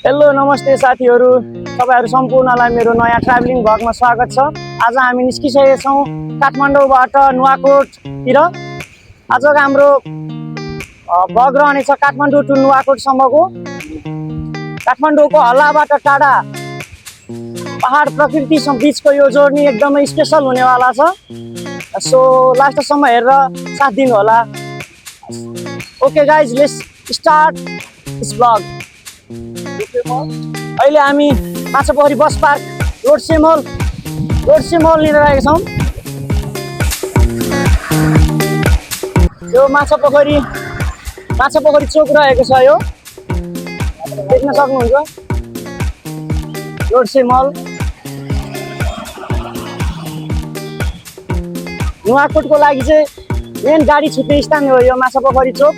Hello नमस्ते साथीहरू, तपाईहरु सम्पूर्णलाई मेरो नयाँ ट्राभलिङ भ्लगमा स्वागत छ। आज हामी निस्किसकेका छौँ काठमाडौँबाट नुवाकोटतिर। आजको हाम्रो भ्लग रहनेछ काठमाडौँ टु नुवाकोटसम्मको। काठमाडौँको हल्लाबाट टाढा पहाड प्रकृति बीचको यो जर्नी एकदमै स्पेशल हुनेवाला छ। सो लास्टसम्म हेरेर साथ दिनु होला। Okay guys, let's start this vlog. अहिले हामी माछापोखरी बस पार्क लोडसे मल लिएर आएका छौँ। यो माछापोखरी चोक रहेको छ। यो देख्न सक्नुहुन्छ लोडसे मल। नुवाकोटको लागि चाहिँ मेन गाडी छुट्ने स्थान हो यो माछापोखरी चोक।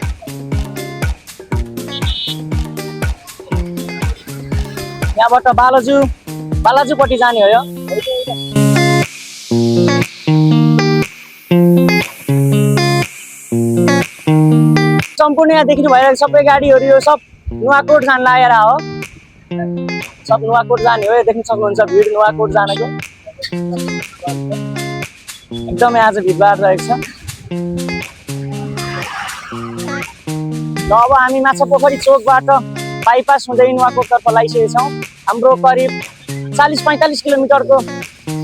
यहाँबाट बालाजुपट्टि जाने हो यो। सम्पूर्ण यहाँ देख्नु भइरहेको सबै गाडीहरू यो सब नुवाकोट जान लागेर हो। सब नुवाकोट जाने हो। देख्न सक्नुहुन्छ भिड नुवाकोट जानेको। एकदमै आज भिडभाड रहेको छ। अब हामी माछापोखरी चोकबाट बाइपास हुँदै नुवाकोटतर्फ लागिसकेका छौँ। हाम्रो करिब 40-45 किलोमिटरको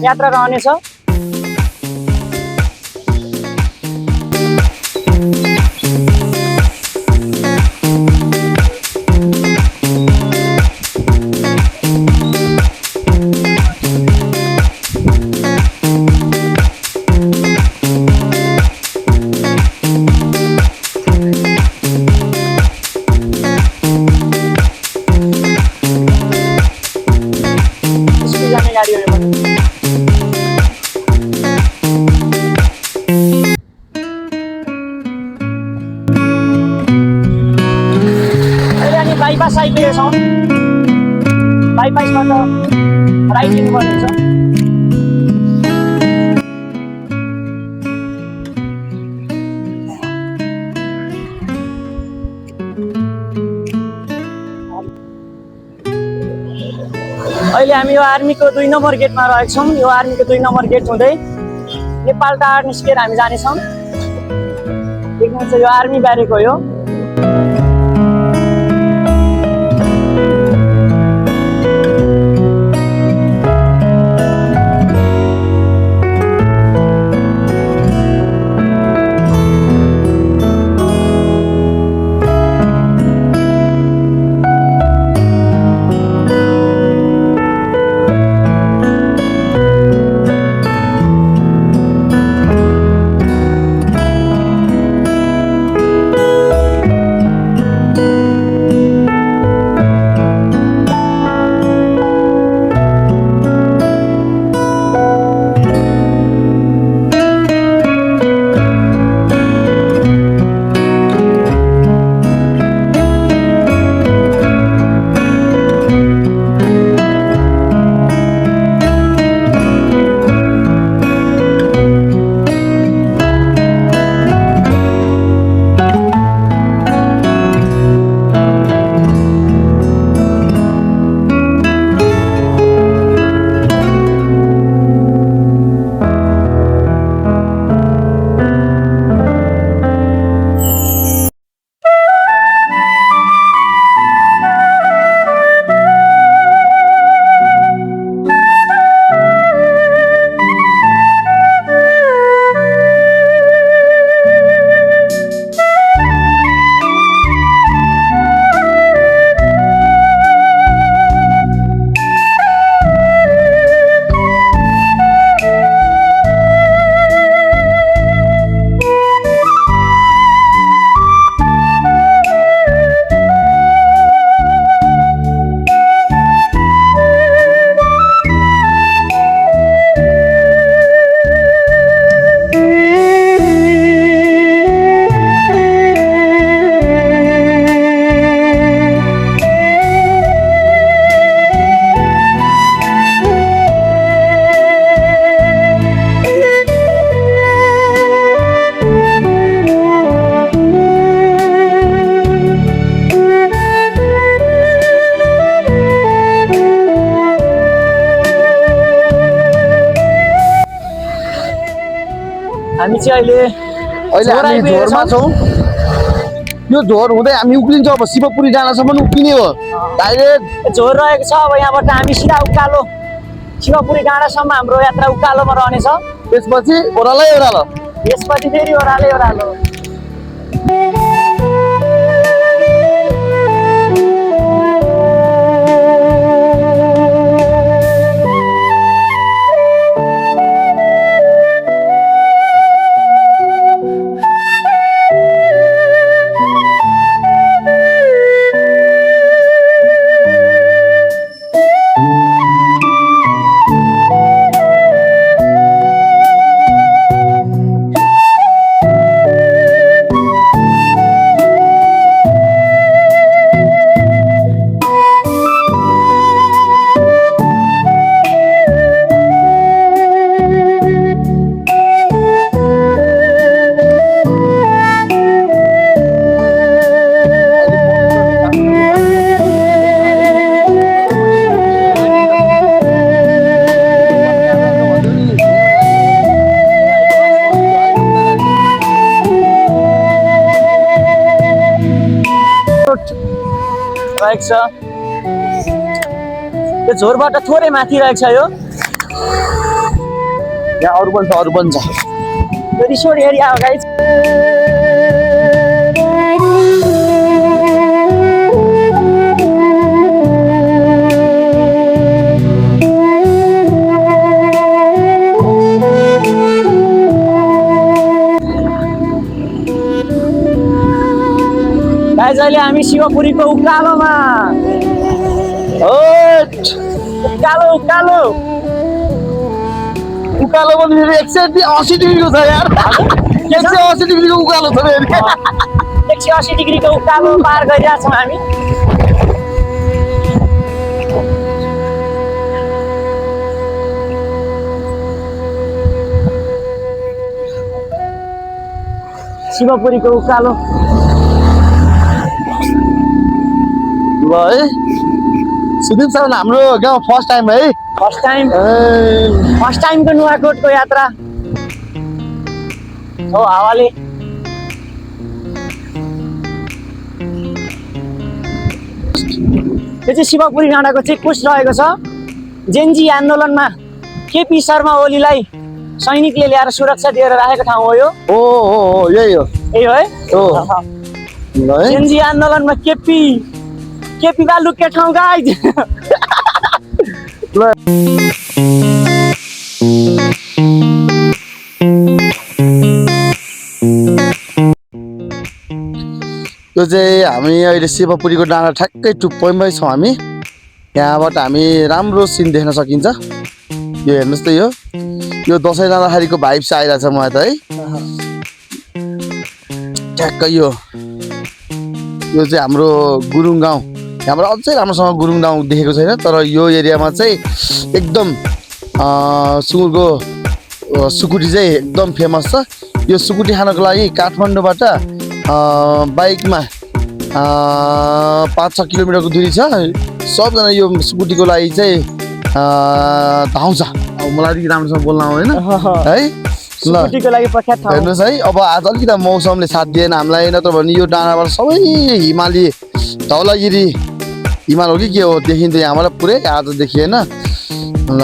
यात्रा रहनेछ। बाइपास आइपुगेका छौँ। बाइपासबाट राइट लिनुपर्ने हुन्छ। अहिले हामी यो आर्मीको 2 नम्बर गेटमा रहेको छौँ। यो आर्मीको 2 नम्बर गेट हुँदै नेपाल टार निस्केर हामी जानेछौँ। देख्नुहुन्छ यो आर्मी ब्यारेक हो यो। हामी चाहिँ अहिले अहिले हामी झोरमा छौँ यो झोर हुँदै हामी उक्लिन्छ अब शिवपुरी डाँडासम्म उक्लिने हो डाइरेक्ट झोर रहेको छ अब यहाँबाट हामी सिधा उकालो शिवपुरी डाँडासम्म हाम्रो यात्रा उकालोमा रहनेछ त्यसपछि ओह्रालै ओह्रालो यसपछि फेरि ओह्रालै ओह्रालो रहेको छ यो झोरबाट थोरै माथि रहेको छ यो यहाँ अरू पनि छ यो रिसोर्ट एरिया हो गाइस गाइस अहिले हामी शिवपुरीको उकालोमा उकालो उकालो उकालो पनि फेरि 180 डिग्रीको छ यार 180 डिग्रीको उकालो छ फेरि 180 डिग्रीको उकालो पार गरिरहेको छौँ हामी शिवपुरीको उकालो ल है सुदीप सर हाम्रो गाउँ फर्स्ट टाइम है फर्स्ट टाइमको नुवाकोटको यात्रा हो हावाले यो चाहिँ शिवपुरी डाँडाको चेकपोस्ट रहेको छ जेनजी आन्दोलनमा केपी शर्मा ओलीलाई सैनिकले ल्याएर सुरक्षा दिएर राखेको ठाउँ हो यो हो यही हो है ल है जेनजी आन्दोलनमा केपी बा लुके ठाउँ गाइज ल यो चाहिँ हामी अहिले शिवपुरीको डाँडा ठ्याक्कै टुप्पोमै छौँ हामी यहाँबाट हामी राम्रो सिन देख्न सकिन्छ यो हेर्नुहोस् त यो दसैँ जाँदाखेरिको भाइब्स आइरहेछ मलाई त है ठ्याक्कै यो चाहिँ हाम्रो गुरुङ गाउँ यहाँबाट अझै राम्रोसँग गुरुङ गाउँ देखेको छैन तर यो एरियामा चाहिँ एकदम सुँगुरको सुकुटी चाहिँ एकदम फेमस छ यो सुकुटी खानको लागि काठमाडौँबाट बाइकमा 5-6 किलोमिटरको दूरी छ सबजना यो सुकुटीको लागि चाहिँ धाउँछ अब मलाई अलिकति राम्रोसँग बोल्न आउँदैन है ल हेर्नुहोस् है अब आज अलिकति मौसमले साथ दिएन हामीलाई नत्र भने यो डाँडाबाट सबै हिमाली धौलागिरी हिमाल हो कि के हो देखिन्थ्यो यहाँबाट पुरै आज देखिएन ल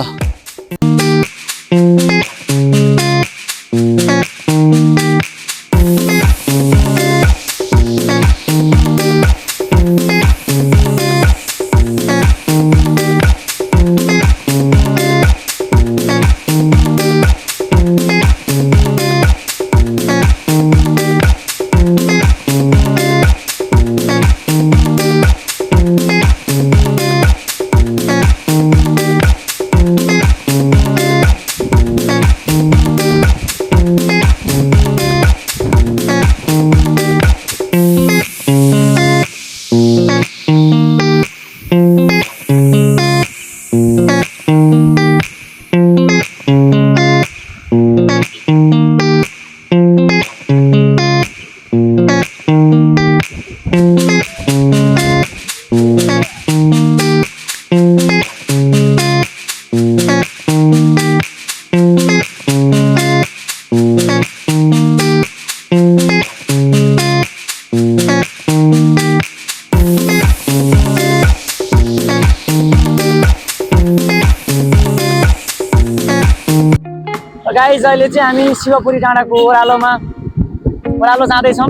गाइज अहिले चाहिँ हामी शिवपुरी डाँडाको ओह्रालो जाँदैछौँ।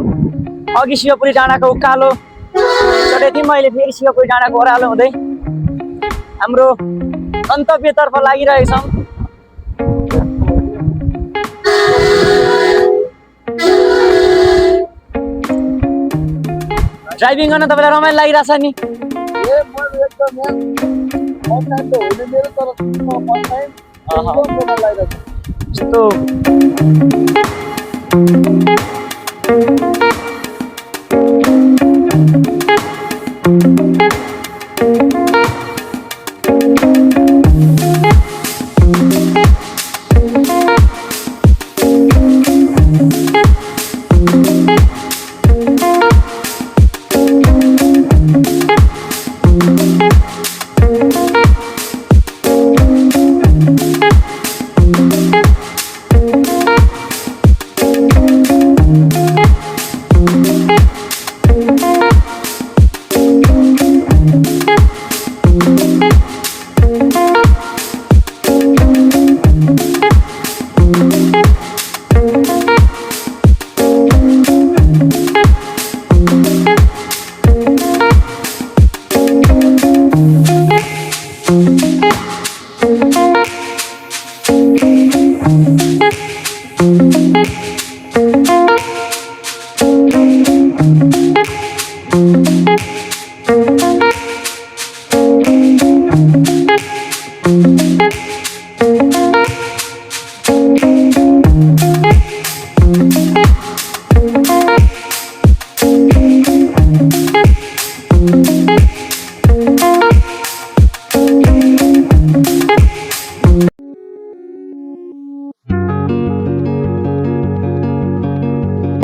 अघि शिवपुरी डाँडाको उकालो चढेको थियौँ, अहिले फेरि शिवपुरी डाँडाको ओह्रालो हुँदै हाम्रो गन्तव्यतर्फ लागिरहेछौँ। ड्राइभिङ गर्न तपाईँलाई रमाइलो लागिरहेछ नि? यस्तो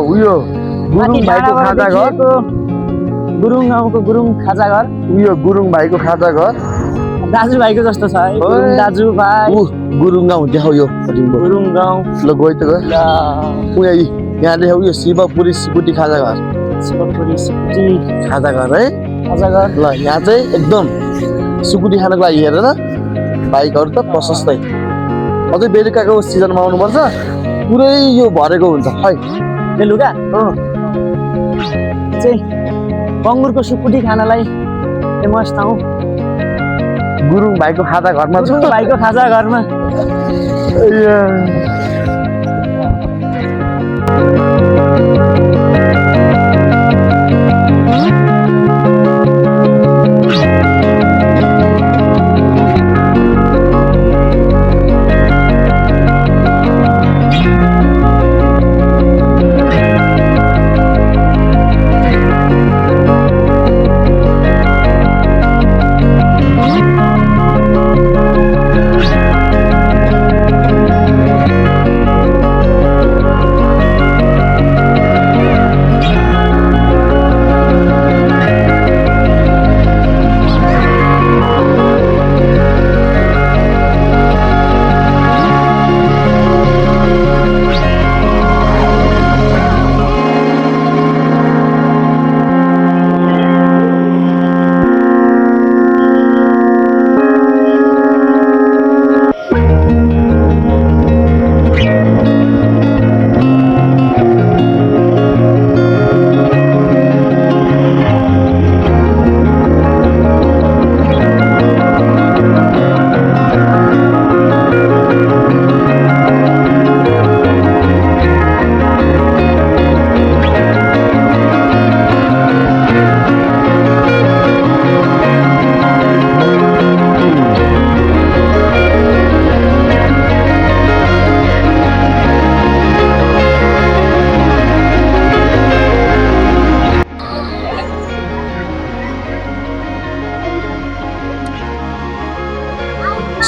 उयो गुरुङ भाइको खाजा घर, गुरुङ गाउँको गुरुङ खाजा घर, उयो गुरुङ भाइको खाजा घर, दाजुभाइको जस्तो छ है। गुरुङ दाजुभाइ, गुरुङ गाउँ देखाउ यो गुरुङ गाउँ। ल गइ त गयो यहाँ देखाउ यो शिवपुरी सिकुटी खाजा घर, शिवपुरी सिकुटी खाजा घर है खाजा घर। ल यहाँ चाहिँ एकदम सुकुटी खानको लागि हेरेर बाइकहरू त प्रशस्तै। अझै बेलुकाको सिजनमा आउनुपर्छ, पुरै यो भरेको हुन्छ है। बेलुका चाहिँ बङ्गुरको सुकुटी खानलाई फेमस ठाउँ गुरुङ भाइको खाजा घरमा छु। गुरुङ भाइको खाजा घरमा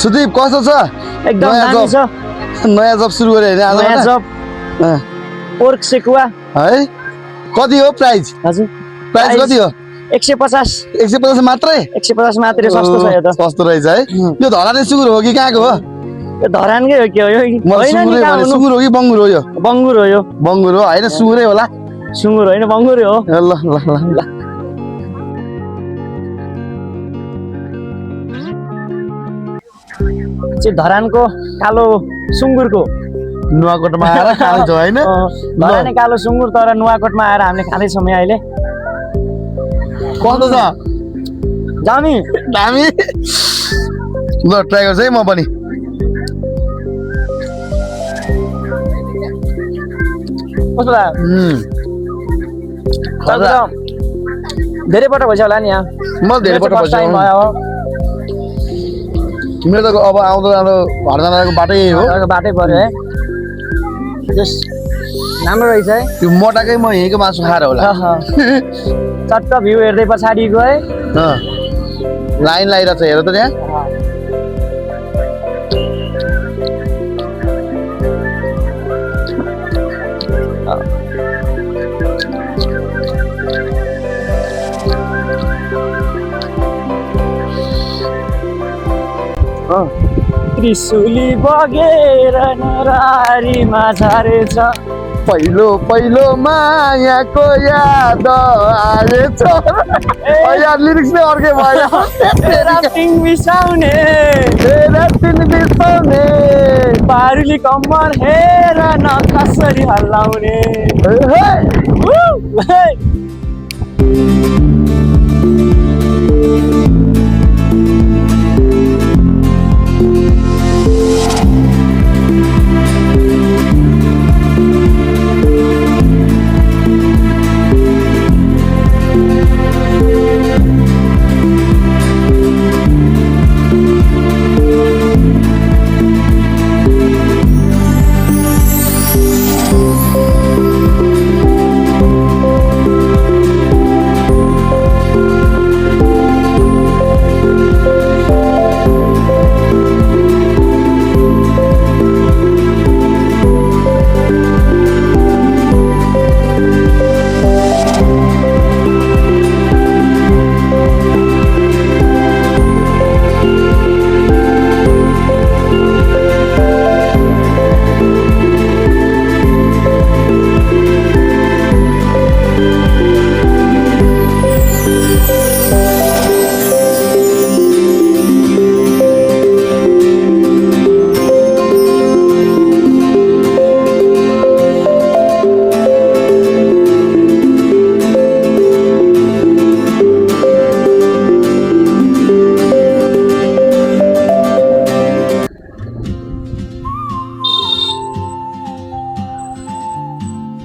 सुदीप कस्तो छ? एकदम दामी छ। नयाँ जब सुरु गरे हैन आज? नयाँ जब पोर्क सेकुवा है। कति हो प्राइस? हजुर प्राइस कति हो? 150 150 मात्रै? 150 मात्रै, सस्तो छ यो त। सस्तो रहेछ है। यो धराने सुँगुर हो कि कहाँको हो? यो धरानकै हो के हो यो? होइन नि, कहाँ हुनु? सुँगुर हो कि बङ्गुर हो यो? बङ्गुर हो यो। बङ्गुर हो हैन, सुँगुरै होला। सुँगुर होइन, बङ्गुरै हो। ल ल ल ल चाहिँ धरानको कालो सुँगुरको नुवाकोटमा आएर खाँदैछौ होइन धराने कालो सुँगुर तर नुवाकोटमा आएर हामीले खाँदैछौँ यहाँ अहिले कस्तो छ जामी दामी ल ट्राई गर्छु है म पनि कस्तो लाग्यो धेरै पटक भइसक्यो होला नि यहाँ म धेरै पटक टाइम भयो मेरो त अब आउँदो जाँदो घर जाँदाको बाटै हो बाटै पर्यो है त्यस राम्रो रहेछ है त्यो मोटाकै म यहीँको मासु खाएर होला चट्ट भ्यू हेर्दै पछाडि गए लाइन लागिरहेको छ हेर त त्यहाँ त्रिशुली बगेर नरारीमा झरेछ पहिलो पहिलो मायाको याद आएछ यार लिरिक्स नै अर्कै भयो तेरा तिङ बिसाउने बारुली कम्मर हेर न कसरी हल्लाउने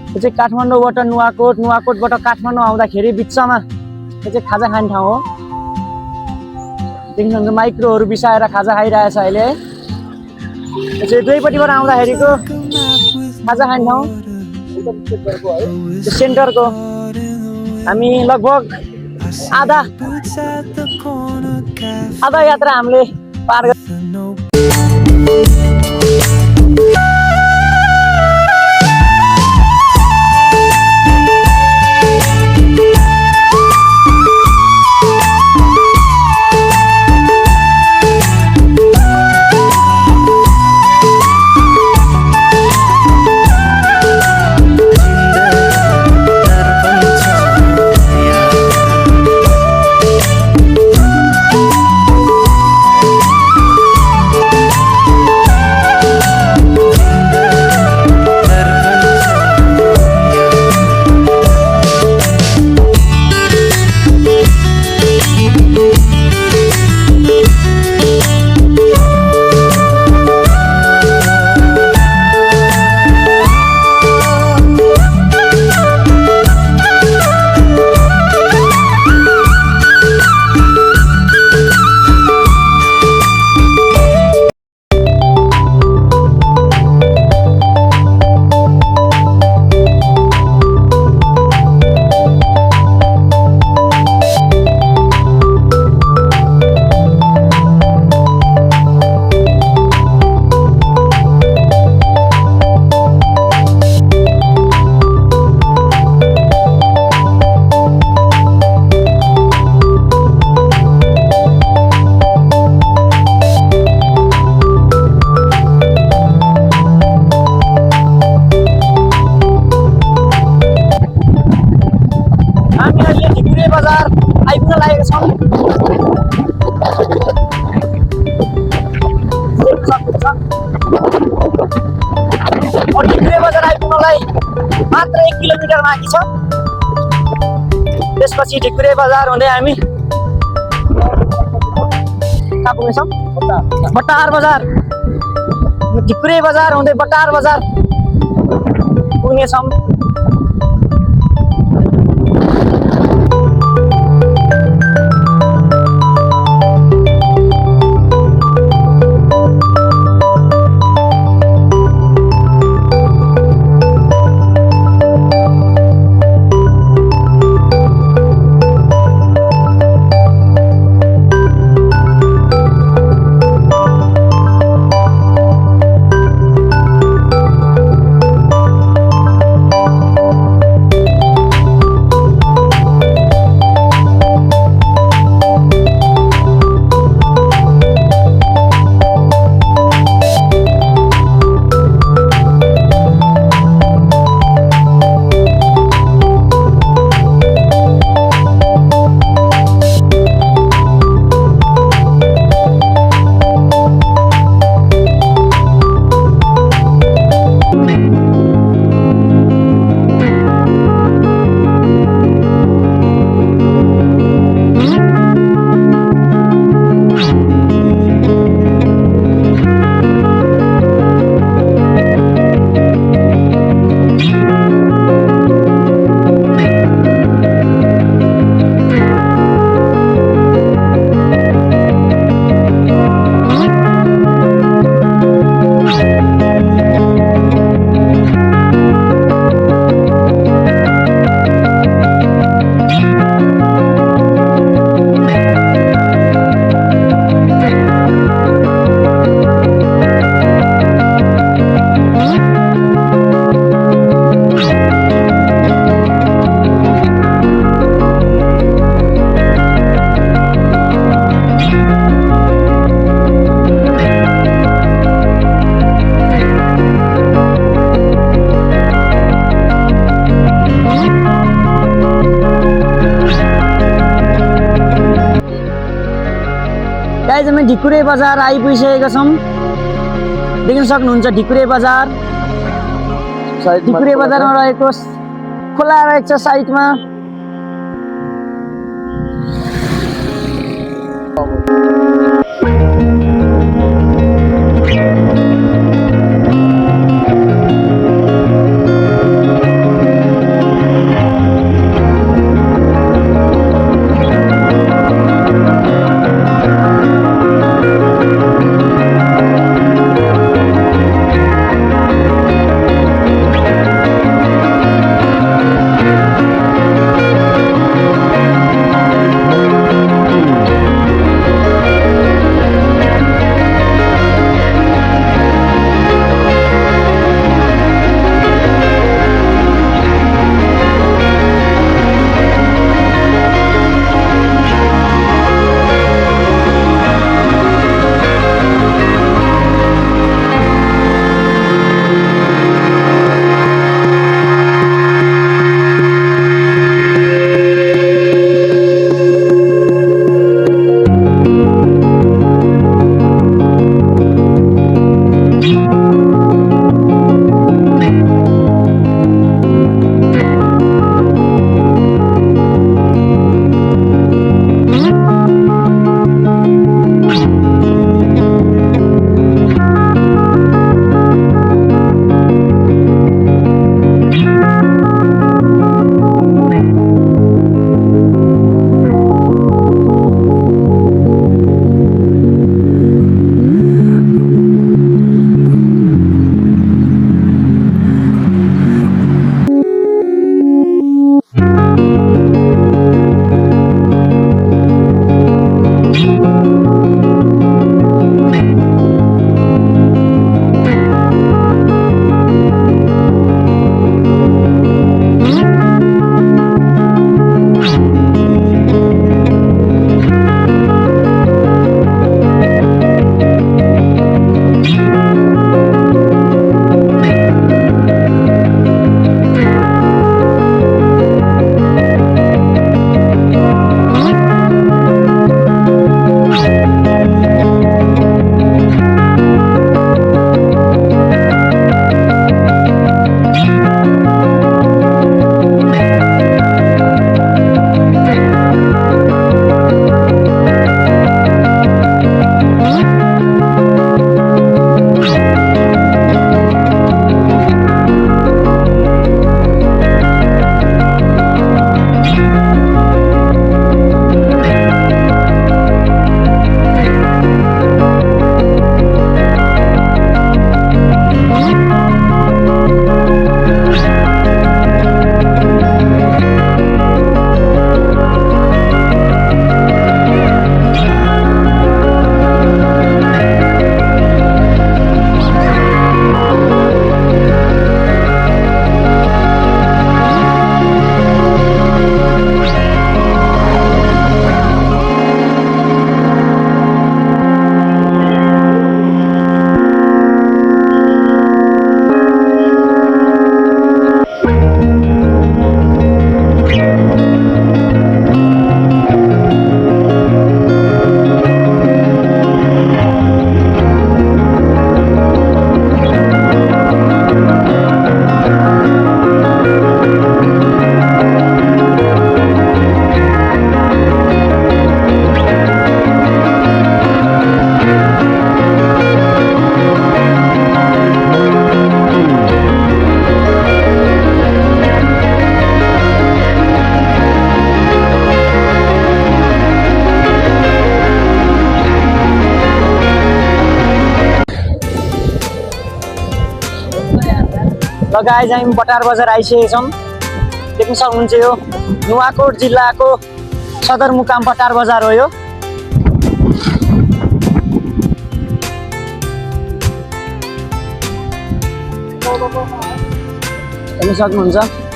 यो चाहिँ काठमाडौँबाट नुवाकोट नुवाकोटबाट काठमाडौँ आउँदाखेरि बिचमा यो चाहिँ खाजा खाने ठाउँ हो देख्न सक्नुहुन्छ माइक्रोहरू बिसाएर खाजा खाइरहेछ अहिले यो चाहिँ दुईपट्टिबाट आउँदाखेरिको खाजा खाने ठाउँ सेन्टरको हामी लगभग आधा यात्रा हामीले पार बाँकी छ। त्यसपछि ढिकुरे बजार हुँदै हामी कहाँ पुग्नेछौँ? बटार बजार। ढिकुरे बजार हुँदै बटार बजार पुग्नेछौँ। गाइज हामी ढिकुरे बजार आइपुगिसकेका छौँ। देख्न सक्नुहुन्छ ढिकुरे बजार। ढिकुरे बजारमा रहेको खोला रहेको छ साइडमा। ल गाइज हामी बटार बजार आइसकेका छौँ। देख्न सक्नुहुन्छ यो नुवाकोट जिल्लाको सदरमुकाम बटार बजार हो यो। हेर्न सक्नुहुन्छ